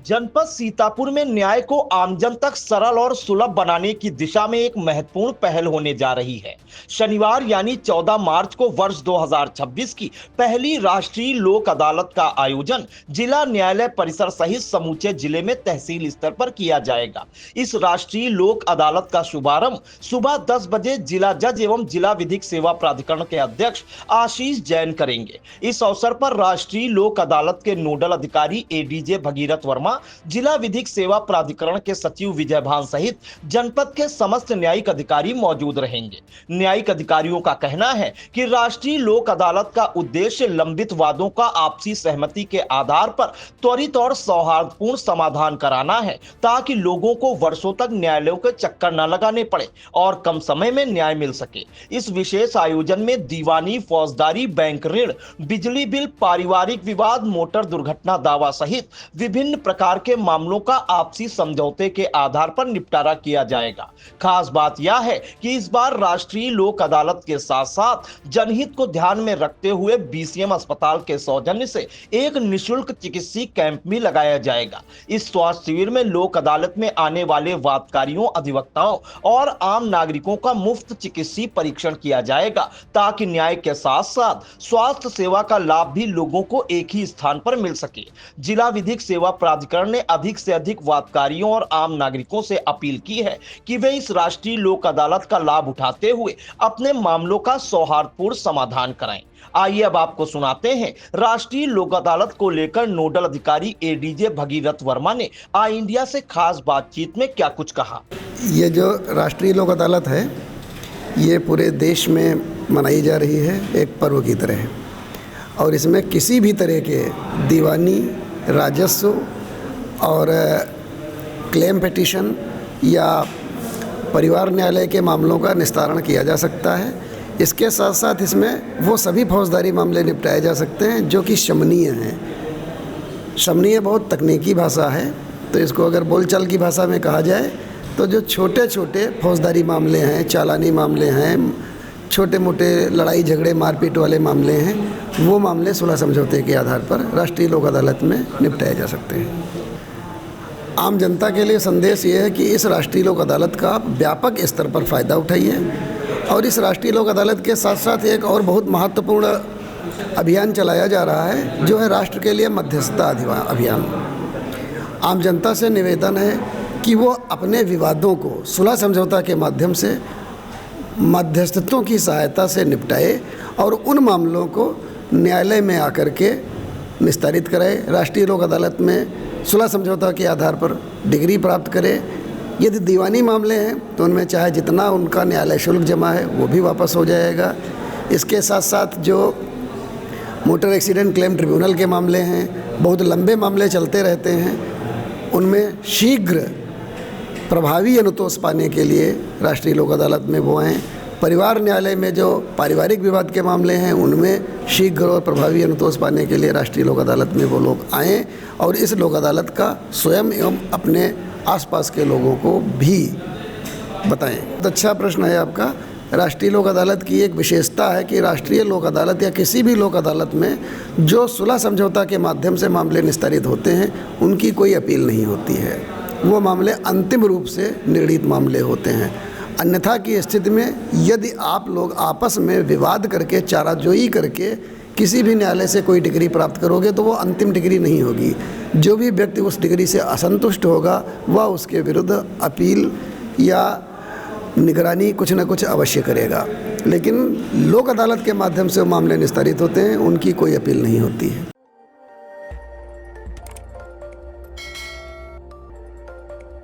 जनपद सीतापुर में न्याय को आमजन तक सरल और सुलभ बनाने की दिशा में एक महत्वपूर्ण पहल होने जा रही है। शनिवार यानी 14 मार्च को वर्ष 2026 की पहली राष्ट्रीय लोक अदालत का आयोजन जिला न्यायालय परिसर सहित समूचे जिले में तहसील स्तर पर किया जाएगा। इस राष्ट्रीय लोक अदालत का शुभारंभ सुबह 10 बजे जिला जज एवं जिला विधिक सेवा प्राधिकरण के अध्यक्ष आशीष जैन करेंगे। इस अवसर पर राष्ट्रीय लोक अदालत के नोडल अधिकारी एडीजे भगीरथ वर्मा, जिला विधिक सेवा प्राधिकरण के सचिव विजय भान सहित जनपद के समस्त न्यायिक अधिकारी मौजूद रहेंगे। न्यायिक अधिकारियों का कहना है कि राष्ट्रीय लोक अदालत का उद्देश्य लंबित वादों का आपसी सहमति के आधार पर त्वरित और सौहार्दपूर्ण समाधान कराना है, ताकि लोगों को वर्षों तक न्यायालयों के चक्कर न लगाने पड़े और कम समय में न्याय मिल सके। इस विशेष आयोजन में दीवानी, फौजदारी, बैंक ऋण, बिजली बिल, पारिवारिक विवाद, मोटर दुर्घटना दावा सहित विभिन्न प्रकार के मामलों का आपसी समझौते के आधार पर निपटारा किया जाएगा। खास बात यह है कि इस बार राष्ट्रीय लोक अदालत के साथ साथ जनहित को ध्यान में रखते हुए बीसीएम अस्पताल के सौजन्य से एक निःशुल्क चिकित्सीय कैंप भी लगाया जाएगा। इस स्वास्थ्य शिविर में लोक अदालत में आने वाले वादकारियों, अधिवक्ताओं और आम नागरिकों का मुफ्त चिकित्सीय परीक्षण किया जाएगा, ताकि न्याय के साथ साथ स्वास्थ्य सेवा का लाभ भी लोगों को एक ही स्थान पर मिल सके। जिला विधिक सेवा प्राधिकरण ने अधिक से अधिक वादकारियों और आम नागरिकों से अपील की है कि वे इस राष्ट्रीय लोक अदालत का लाभ उठाते हुए अपने मामलों का सौहार्दपूर्ण समाधान कराएं। आइए अब आपको सुनाते हैं राष्ट्रीय लोक अदालत को लेकर नोडल अधिकारी एडीजे भगीरथ वर्मा ने आई इंडिया से खास बातचीत में क्या कुछ कहा। ये जो राष्ट्रीय लोक अदालत है, ये पूरे देश में मनाई जा रही है एक पर्व की तरह, और इसमें किसी भी तरह के दीवानी, राजस्व और क्लेम पिटीशन या परिवार न्यायालय के मामलों का निस्तारण किया जा सकता है। इसके साथ साथ इसमें वो सभी फौजदारी मामले निपटाए जा सकते हैं जो कि शमनीय हैं। शमनीय बहुत तकनीकी भाषा है, तो इसको अगर बोलचाल की भाषा में कहा जाए तो जो छोटे छोटे फौजदारी मामले हैं, चालानी मामले हैं, छोटे मोटे लड़ाई झगड़े मारपीट वाले मामले हैं, वो मामले सुलह समझौते के आधार पर राष्ट्रीय लोक अदालत में निपटाए जा सकते हैं। आम जनता के लिए संदेश ये है कि इस राष्ट्रीय लोक अदालत का व्यापक स्तर पर फ़ायदा उठाइए, और इस राष्ट्रीय लोक अदालत के साथ साथ एक और बहुत महत्वपूर्ण अभियान चलाया जा रहा है, जो है राष्ट्र के लिए मध्यस्थता अभियान। आम जनता से निवेदन है कि वो अपने विवादों को सुलह समझौता के माध्यम से मध्यस्थों की सहायता से निपटाए और उन मामलों को न्यायालय में आकर के निस्तारित कराए। राष्ट्रीय लोक अदालत में सुलह समझौता के आधार पर डिग्री प्राप्त करे। यदि दीवानी मामले हैं तो उनमें चाहे जितना उनका न्यायालय शुल्क जमा है वो भी वापस हो जाएगा। इसके साथ साथ जो मोटर एक्सीडेंट क्लेम ट्रिब्यूनल के मामले हैं, बहुत लंबे मामले चलते रहते हैं, उनमें शीघ्र प्रभावी अनुतोष पाने के लिए राष्ट्रीय लोक अदालत में वो आएँ। परिवार न्यायालय में जो पारिवारिक विवाद के मामले हैं, उनमें शीघ्र और प्रभावी अनुतोष पाने के लिए राष्ट्रीय लोक अदालत में वो लोग आएँ और इस लोक अदालत का स्वयं एवं अपने आसपास के लोगों को भी बताएं। बहुत अच्छा प्रश्न है आपका। राष्ट्रीय लोक अदालत की एक विशेषता है कि राष्ट्रीय लोक अदालत या किसी भी लोक अदालत में जो सुलह समझौता के माध्यम से मामले निस्तारित होते हैं, उनकी कोई अपील नहीं होती है। वो मामले अंतिम रूप से निर्णीत मामले होते हैं। अन्यथा की स्थिति में यदि आप लोग आपस में विवाद करके, चाराजोई करके किसी भी न्यायालय से कोई डिग्री प्राप्त करोगे तो वो अंतिम डिग्री नहीं होगी। जो भी व्यक्ति उस डिग्री से असंतुष्ट होगा वह उसके विरुद्ध अपील या निगरानी कुछ न कुछ अवश्य करेगा। लेकिन लोक अदालत के माध्यम से वो मामले निस्तारित होते हैं, उनकी कोई अपील नहीं होती है।